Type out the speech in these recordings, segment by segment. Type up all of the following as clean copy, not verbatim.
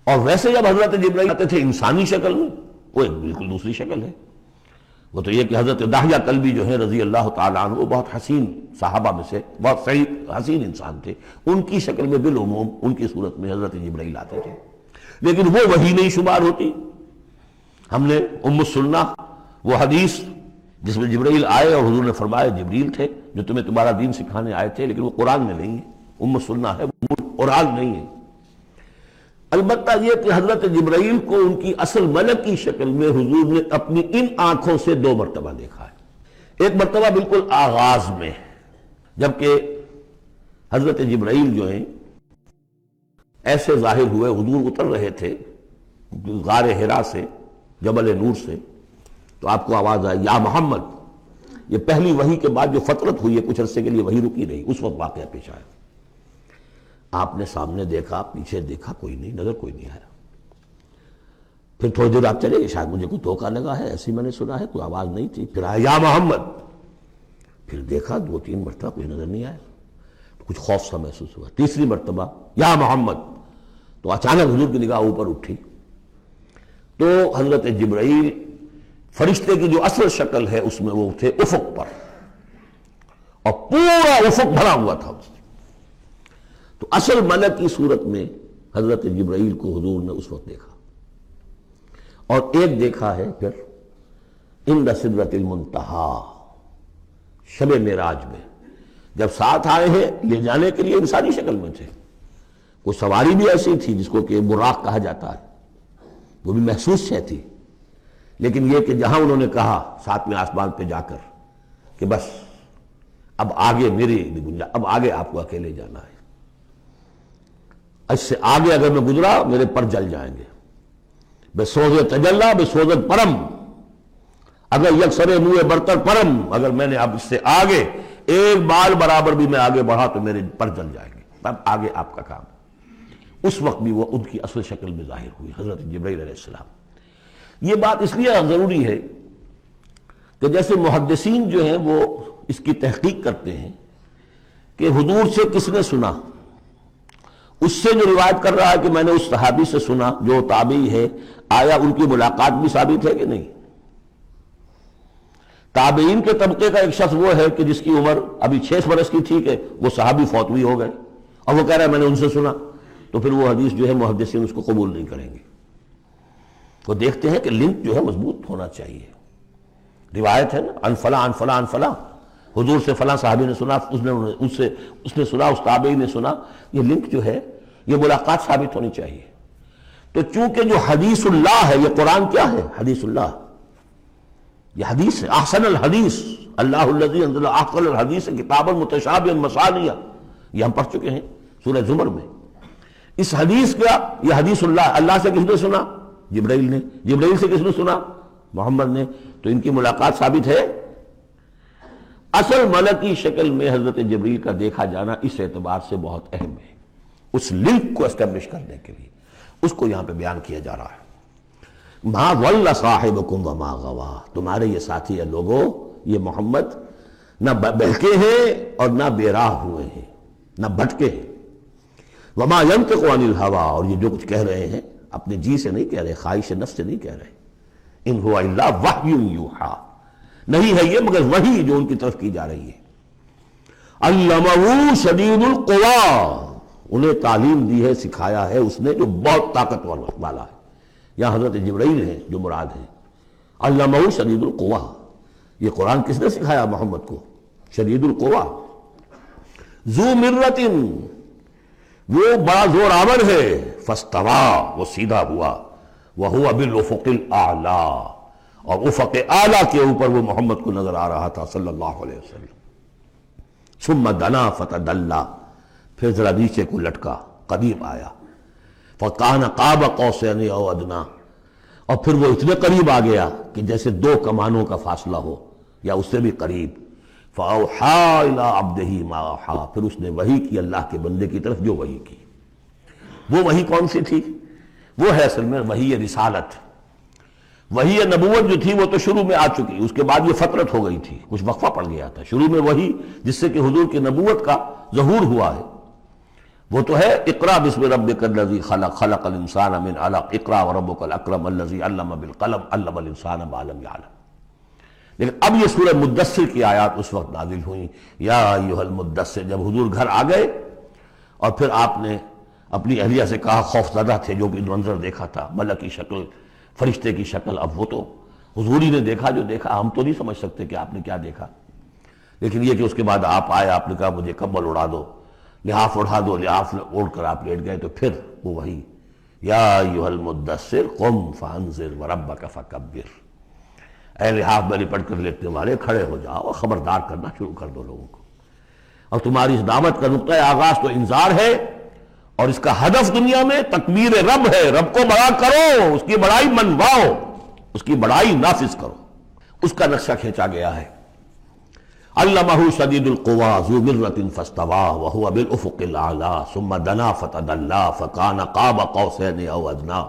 اور ویسے جب حضرت جبرائیل آتے تھے انسانی شکل میں، وہ ایک بالکل دوسری شکل ہے۔ وہ تو یہ کہ حضرت داہیہ کلبی جو ہیں رضی اللہ تعالیٰ عنہ، وہ بہت حسین صحابہ میں سے بہت صحیح حسین انسان تھے، ان کی شکل میں بالعموم ان کی صورت میں حضرت جبرائیل آتے تھے، لیکن وہ وحی نہیں شمار ہوتی۔ ہم نے ام السنہ وہ حدیث جس میں جبرائیل آئے اور حضور نے فرمایا جبریل تھے جو تمہیں تمہارا دین سکھانے آئے تھے، لیکن وہ قرآن میں نہیں ہے، ام السنہ ہے، قرآن نہیں ہے۔ البتہ یہ کہ حضرت جبرائیل کو ان کی اصل ملک کی شکل میں حضور نے اپنی ان آنکھوں سے 2 مرتبہ دیکھا ہے۔ ایک مرتبہ بالکل آغاز میں، جبکہ حضرت جبرائیل جو ہیں ایسے ظاہر ہوئے، حضور اتر رہے تھے غار حرا سے، جبل نور سے، تو آپ کو آواز آئی یا محمد۔ یہ پہلی وحی کے بعد جو فترت ہوئی ہے، کچھ عرصے کے لیے وحی رکی رہی، اس وقت واقعہ پیش آیا۔ آپ نے سامنے دیکھا، پیچھے دیکھا، کوئی نہیں، نظر کوئی نہیں آیا۔ پھر تھوڑی دیر آپ چلے گئے، شاید مجھے کوئی دھوکہ لگا ہے، ایسی میں نے سنا ہے، کوئی آواز نہیں تھی۔ پھر آیا یا محمد، پھر دیکھا 2-3 مرتبہ کوئی نظر نہیں آیا، کچھ خوف سا محسوس ہوا۔ تیسری مرتبہ یا محمد، تو اچانک حضور کی نگاہ اوپر اٹھی، تو حضرت جبرائیل فرشتے کی جو اصل شکل ہے اس میں وہ تھے افق پر، اور پورا افق بھرا ہوا تھا اس سے۔ تو اصل ملک کی صورت میں حضرت جبرائیل کو حضور نے اس وقت دیکھا، اور ایک دیکھا ہے پھر عند سدرۃ المنتہا، شب معراج میں، جب ساتھ آئے ہیں لے جانے کے لیے انسانی شکل میں تھے۔ کوئی سواری بھی ایسی تھی جس کو کہ براق کہا جاتا ہے، وہ بھی محسوس شے تھی، لیکن یہ کہ جہاں انہوں نے کہا 7ویں آسمان پہ جا کر کہ بس اب آگے میری گنجائش، اب آگے آپ کو اکیلے جانا ہے، اس سے آگے اگر میں گزرا میرے پر جل جائیں گے، بے سوز تجلا بے سوز پرم، اگر یکسر منہ برتر پرم، اگر میں نے اب اس سے آگے ایک بال برابر بھی میں آگے بڑھا تو میرے پر جل جائیں گے، اب آگے آپ کا کام۔ اس وقت بھی وہ ان کی اصل شکل میں ظاہر ہوئی حضرت جبرائیل علیہ السلام۔ یہ بات اس لیے ضروری ہے کہ جیسے محدثین جو ہیں وہ اس کی تحقیق کرتے ہیں کہ حضور سے کس نے سنا، اس سے جو روایت کر رہا ہے کہ میں نے اس صحابی سے سنا جو تابعی ہے، آیا ان کی ملاقات بھی ثابت ہے کہ نہیں؟ تابعین کے طبقے کا ایک شخص وہ ہے کہ جس کی عمر ابھی 6 برس کی تھی کہ وہ صحابی فوت بھی ہو گئے، اور وہ کہہ رہا ہے میں نے ان سے سنا، تو پھر وہ حدیث جو ہے محدثین اس کو قبول نہیں کریں گے۔ وہ دیکھتے ہیں کہ لنک جو ہے مضبوط ہونا چاہیے، روایت ہے نا عن فلاں عن فلاں عن فلاں، حضور سے فلاں صحابی نے سنا، اس نے سنا، اس تابعی نے سنا، یہ لنک جو ہے یہ ملاقات ثابت ہونی چاہیے۔ تو چونکہ جو حدیث اللہ ہے، یہ قرآن کیا ہے؟ حدیث اللہ، یہ حدیث ہے، احسن الحدیث اللہ الذی انزل احسن الحدیث کتابا متشابہا مثانیہ، یہ ہم پڑھ چکے ہیں سورہ زمر میں۔ اس حدیث کا یہ حدیث اللہ سے کس نے سنا؟ جبرائیل نے۔ جبرائیل سے کس نے سنا؟ محمد نے۔ تو ان کی ملاقات ثابت ہے۔ اصل ملکی شکل میں حضرت جبرائیل کا دیکھا جانا اس اعتبار سے بہت اہم ہے، اس لنک کو اسٹیبلش کرنے کے لیے اس کو یہاں پہ بیان کیا جا رہا ہے۔ ما ضل صاحبکم وما غوا، تمہارے یہ ساتھی ہے لوگوں، یہ محمد نہ بہکے ہیں اور نہ بے راہ ہوئے ہیں، نہ بھٹکے ہیں۔ وما ينطق عن الهوى، اور یہ جو کچھ کہہ رہے ہیں اپنے جی سے نہیں کہہ رہے، خواہش نفس سے نہیں کہہ رہے۔ ان هو الا وحی یوحی، نہیں ہے یہ مگر وحی جو ان کی طرف کی جا رہی ہے۔ علمہ شدید القوی، انہیں تعلیم دی ہے، سکھایا ہے اس نے جو بہت طاقتور والا ہے۔ یہاں حضرت جبرائیل ہیں جو مراد ہیں۔ علمہ شدید القوی، یہ قرآن کس نے سکھایا محمد کو؟ شدید القوی، ذو مرۃ، وہ بڑا زور آور ہے، فاستوی، وہ سیدھا ہوا، وہو بالافق الاعلی، اور افق اعلیٰ کے اوپر وہ محمد کو نظر آ رہا تھا صلی اللہ علیہ وسلم۔ ثم دنا فتدلی، پھر ذرا نیچے کو لٹکا، قریب آیا، فکان قاب قوسین او ادنی، اور پھر وہ اتنے قریب آ گیا کہ جیسے 2 کمانوں کا فاصلہ ہو یا اس سے بھی قریب۔ فاوحی الی عبدہ ما اوحی، پھر اس نے وحی کی اللہ کے بندے کی طرف جو وحی کی۔ وہ وحی کون سی تھی؟ وہ ہے اصل میں وحی رسالت۔ وحی نبوت جو تھی وہ تو شروع میں آ چکی، اس کے بعد یہ فترت ہو گئی تھی، کچھ وقفہ پڑ گیا تھا۔ شروع میں وحی جس سے کہ حضور کی نبوت کا ظہور ہوا ہے، وہ تو ہے اقرا بسم ربک الذی خلق خلق الانسان من علق اقرا وربک الاکرم الذی علم بالقلم علم الانسان ما لم یعلم. لیکن اب یہ سورہ مدثر کی آیات اس وقت نازل ہوئیں، یا ایھا المدثر، جب حضور گھر آ گئے اور پھر آپ نے اپنی اہلیہ سے کہا، خوف زدہ تھے جو بھی منظر دیکھا تھا، ملک کی شکل، فرشتے کی شکل. اب وہ تو حضور ہی نے دیکھا جو دیکھا، ہم تو نہیں سمجھ سکتے کہ آپ نے کیا دیکھا. لیکن یہ کہ اس کے بعد آپ آئے، آپ نے کہا مجھے کمبل اڑا دو، لحاف اڑا دو، لحاف اوڑھ کر آپ لیٹ گئے. تو پھر وہ وہی یا ایھا المدثر قم فانذر وربک فکبر، اے لحاف میں لپٹ کر لیٹنے والے کھڑے ہو جاؤ اور خبردار کرنا شروع کر دو لوگوں کو. اور تمہاری اس دعوت کا نقطۂ آغاز تو انذار ہے، اور اس کا ہدف دنیا میں تکبیر رب ہے. رب کو بڑا کرو، اس کی بڑائی منواؤ، اس کی بڑائی نافذ کرو. اس کا نقشہ کھینچا گیا ہے. علمہ شدید القویٰ ذو مرۃ فاستویٰ وہو بالافق الاعلیٰ ثم دنا فتدلی فکان قاب قوسین او ادنیٰ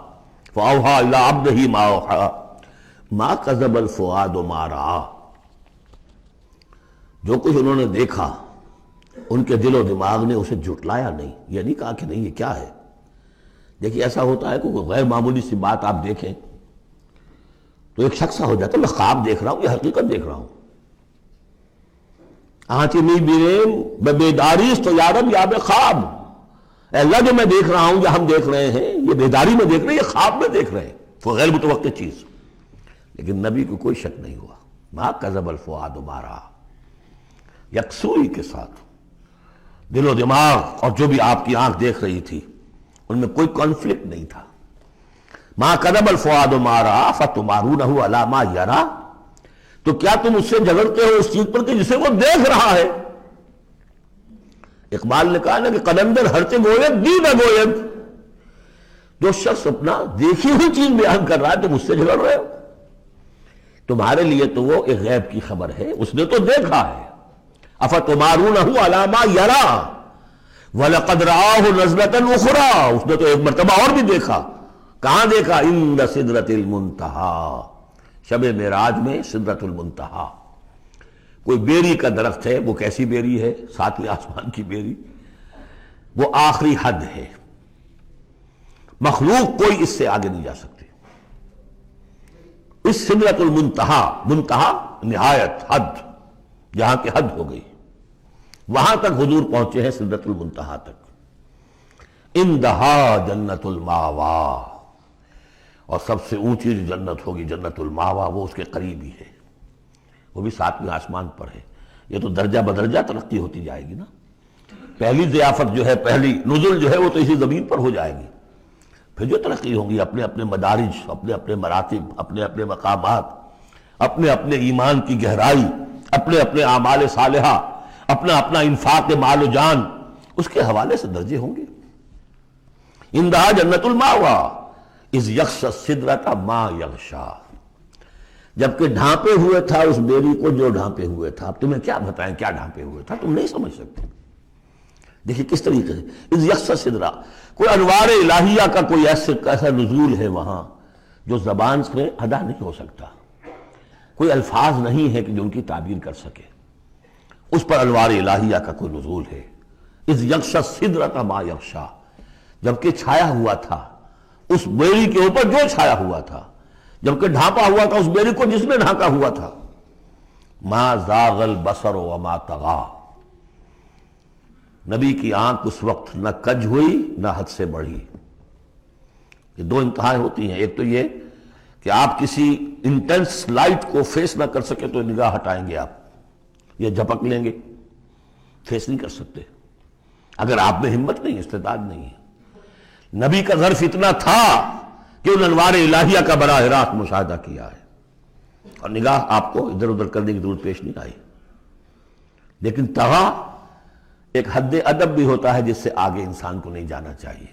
فاوحیٰ الی عبدہ ما اوحیٰ ما کذب الفؤاد ما رأیٰ. جو کچھ انہوں نے دیکھا ان کے دل و دماغ نے اسے جھٹلایا نہیں. یہ نہیں کہا کہ نہیں یہ کیا ہے. دیکھیے ایسا ہوتا ہے کہ کوئی غیر معمولی سی بات آپ دیکھیں تو ایک شخص ہو جاتا ہے میں خواب دیکھ رہا ہوں یا حقیقت دیکھ رہا ہوں. آنچی نہیں بیریم بیداریست تو یارب یا بے خواب. اے اللہ جو میں دیکھ رہا ہوں یا ہم دیکھ رہے ہیں یہ بیداری میں دیکھ رہے ہیں، یہ خواب میں دیکھ رہے ہیں. وہ غیر متوقع چیز. لیکن نبی کو کوئی شک نہیں ہوا. ما کذب الفؤاد ما رأیٰ، یکسوئی کے ساتھ دل و دماغ اور جو بھی آپ کی آنکھ دیکھ رہی تھی ان میں کوئی کانفلکٹ نہیں تھا. ما کذب الفؤاد ما رأیٰ فتمارونہ علی ما یریٰ، تو کیا تم اس سے جھگڑتے ہو اس چیز پر کہ جسے وہ دیکھ رہا ہے. اقبال نے کہا نا کہ قلندر ہرچے گوید دی نہ گوید. جو شخص اپنا دیکھی ہوئی چیز بیان کر رہا ہے تم اس سے جھگڑ رہے ہو. تمہارے لیے تو وہ ایک غیب کی خبر ہے، اس نے تو دیکھا ہے. افتمارونہ علی ما یریٰ وَلَقَدْ رَآهُ نَزْلَةً أُخْرَىٰ، اس نے تو ایک مرتبہ اور بھی دیکھا. کہاں دیکھا؟ عند سدرۃ المنتہیٰ، شب معراج میں سدرۃ المنتہیٰ. کوئی بیری کا درخت ہے، وہ کیسی بیری ہے؟ ساتویں آسمان کی بیری. وہ آخری حد ہے، مخلوق کوئی اس سے آگے نہیں جا سکتی. اس سدرۃ المنتہیٰ، منتہا نہایت، حد، جہاں کی حد ہو گئی، وہاں تک حضور پہنچے ہیں، سدرۃ المنتہیٰ تک. اندہا جنت الماوا، اور سب سے اونچی جو جنت ہوگی جنت الماوا، وہ اس کے قریب ہی ہے. وہ بھی ساتویں آسمان پر ہے. یہ تو درجہ بدرجہ ترقی ہوتی جائے گی نا. پہلی ضیافت جو ہے، پہلی نزل جو ہے وہ تو اسی زمین پر ہو جائے گی. پھر جو ترقی ہوگی اپنے اپنے مدارج، اپنے اپنے مراتب، اپنے اپنے مقامات، اپنے اپنے ایمان کی گہرائی، اپنے اپنے اعمال صالحہ، اپنا اپنا انفاق مال و جان، اس کے حوالے سے درجے ہوں گے. اندہا جنت الماوا اذ یغشی السدرۃ ما یغشی، جبکہ ڈھانپے ہوئے تھا اس بیری کو جو ڈھانپے ہوئے تھا. اب تمہیں کیا بتائیں کیا ڈھانپے ہوئے تھا، تم نہیں سمجھ سکتے. دیکھیے کس طریقے سے اذ یغشی السدرۃ، کوئی انوار الہیہ کا کوئی ایسا نزول ہے وہاں جو زبان سے ادا نہیں ہو سکتا. کوئی الفاظ نہیں ہے کہ جو ان کی تعبیر کر سکے. اس پر انوار الہیہ کا کوئی نزول ہے. اذ یغشی السدرۃ ما یغشی، جبکہ چھایا ہوا تھا اس بیری کے اوپر جو چھایا ہوا تھا، جبکہ ڈھانپا ہوا تھا اس بیری کو جس نے ڈھانکا ہوا تھا. ما زاغ البصر وما طغیٰ، نبی کی آنکھ اس وقت نہ کج ہوئی نہ حد سے بڑھی. یہ دو انتہائیں ہوتی ہیں. ایک تو یہ کہ آپ کسی انٹینس لائٹ کو فیس نہ کر سکے تو نگاہ ہٹائیں گے آپ، یہ جھپک لیں گے، فیس نہیں کر سکتے اگر آپ میں ہمت نہیں، استعداد نہیں ہے. نبی کا ظرف اتنا تھا کہ ان انوار الہیہ کا براہ راست مشاہدہ کیا ہے، اور نگاہ آپ کو ادھر ادھر کرنے کی ضرورت پیش نہیں آئی. لیکن طغیٰ ایک حد ادب بھی ہوتا ہے جس سے آگے انسان کو نہیں جانا چاہیے.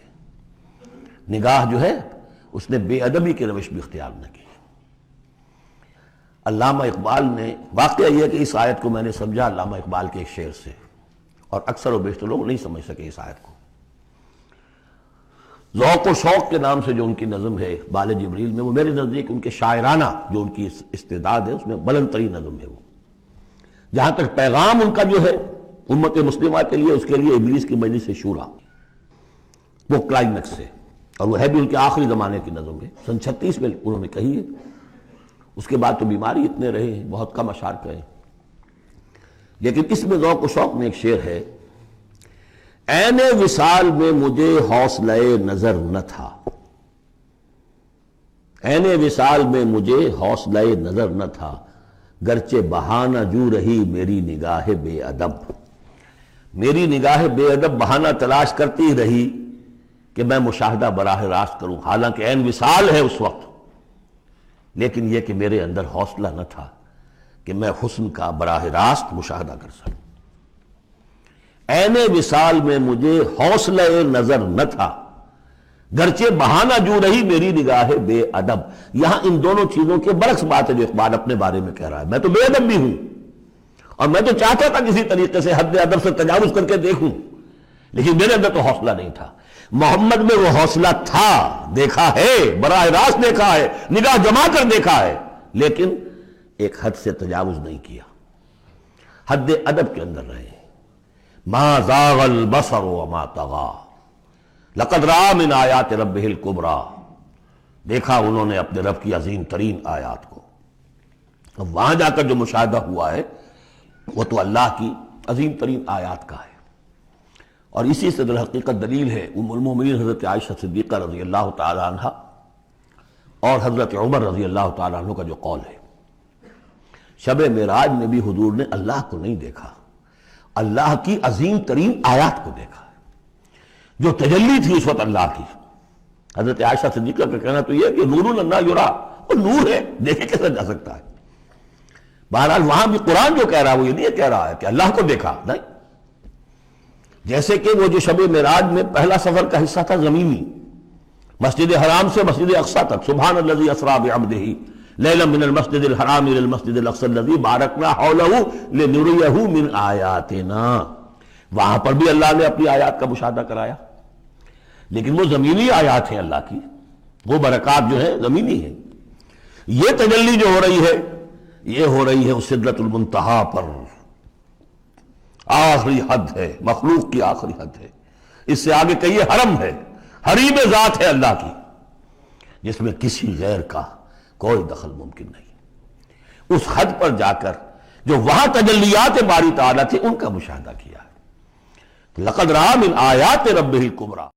نگاہ جو ہے اس نے بے ادبی کی روش بھی اختیار نہ کی. علامہ اقبال نے، واقعہ یہ کہ اس آیت کو میں نے سمجھا علامہ اقبال کے ایک شعر سے، اور اکثر و بیشتر لوگ نہیں سمجھ سکے اس آیت کو. ذوق و شوق کے نام سے جو ان کی نظم ہے بال جبریل میں، وہ میرے نزدیک ان کے شاعرانہ جو ان کی استعداد ہے اس میں بلند ترین نظم ہے. وہ جہاں تک پیغام ان کا جو ہے امت مسلمہ کے لیے، اس کے لیے ابلیس کی مجلس شورا، وہ کلائمیکس سے، اور وہ ہے بھی ان کے آخری زمانے کی نظم ہے، سن 36 میں انہوں نے کہی ہے۔ اس کے بعد تو بیماری اتنے رہے ہیں، بہت کم اشعار کہے، لیکن اس میں ذوق و شوق میں ایک شعر ہے: عین وصال میں مجھے حوصلہ نظر نہ تھا، عین وصال میں مجھے حوصلہ نظر نہ تھا، گرچہ بہانہ جو رہی میری نگاہ بے ادب، میری نگاہ بے ادب بہانہ تلاش کرتی رہی کہ میں مشاہدہ براہ راست کروں، حالانکہ عین وصال ہے اس وقت، لیکن یہ کہ میرے اندر حوصلہ نہ تھا کہ میں حسن کا براہ راست مشاہدہ کر سکوں۔ عین وصال میں مجھے حوصلہ نظر نہ تھا، گرچہ بہانہ جو رہی میری نگاہ بے ادب۔ یہاں ان دونوں چیزوں کے برعکس بات ہے جو اقبال اپنے بارے میں کہہ رہا ہے۔ میں تو بے ادب بھی ہوں، اور میں تو چاہتا تھا کسی طریقے سے حد ادب سے تجاوز کر کے دیکھوں، لیکن میرے اندر تو حوصلہ نہیں تھا۔ محمد میں وہ حوصلہ تھا، دیکھا ہے، براہ راست دیکھا ہے، نگاہ جما کر دیکھا ہے، لیکن ایک حد سے تجاوز نہیں کیا، حد ادب کے اندر رہے۔ ما زاغ البصر وما طغى لقد رأى من آیات ربہ الکبریٰ، دیکھا انہوں نے اپنے رب کی عظیم ترین آیات کو۔ اب وہاں جا کر جو مشاہدہ ہوا ہے وہ تو اللہ کی عظیم ترین آیات کا ہے، اور اسی سے در حقیقت دلیل ہے ام المومنین حضرت عائشہ صدیقہ رضی اللہ تعالی عنہ اور حضرت عمر رضی اللہ تعالی عنہ کا جو قول ہے۔ شب معراج میں بھی حضور نے اللہ کو نہیں دیکھا، اللہ کی عظیم ترین آیات کو دیکھا ہے، جو تجلی تھی اس وقت اللہ کی۔ حضرت عائشہ صدیقہ کا کہنا تو یہ ہے کہ نور لا یرا، وہ نور ہے، دیکھے کیسے جا سکتا ہے۔ بہرحال وہاں بھی قرآن جو کہہ رہا ہے وہ یہ نہیں کہہ رہا ہے کہ اللہ کو دیکھا، نہیں، جیسے کہ وہ جو شب معراج میں پہلا سفر کا حصہ تھا زمینی، مسجد حرام سے مسجد اقصیٰ تک، سبحان الذی اسریٰ بعبدہ لیلا من المسجد الحرام الى المسجد الاقصی الذی بارکنا حولہ لنریہ من آیاتنا، وہاں پر بھی اللہ نے اپنی آیات کا مشاہدہ کرایا، لیکن وہ زمینی آیات ہیں اللہ کی، وہ برکات جو ہیں زمینی ہیں۔ یہ تجلی جو ہو رہی ہے یہ ہو رہی ہے اس سدرۃ المنتہا پر، آخری حد ہے، مخلوق کی آخری حد ہے، اس سے آگے کہیے حرم ہے، حریم ذات ہے اللہ کی، جس میں کسی غیر کا کوئی دخل ممکن نہیں۔ اس حد پر جا کر جو وہاں تجلیات باری تعالیٰ تھے ان کا مشاہدہ کیا ہے۔ لقد رأى من آیات ربہ الکبریٰ۔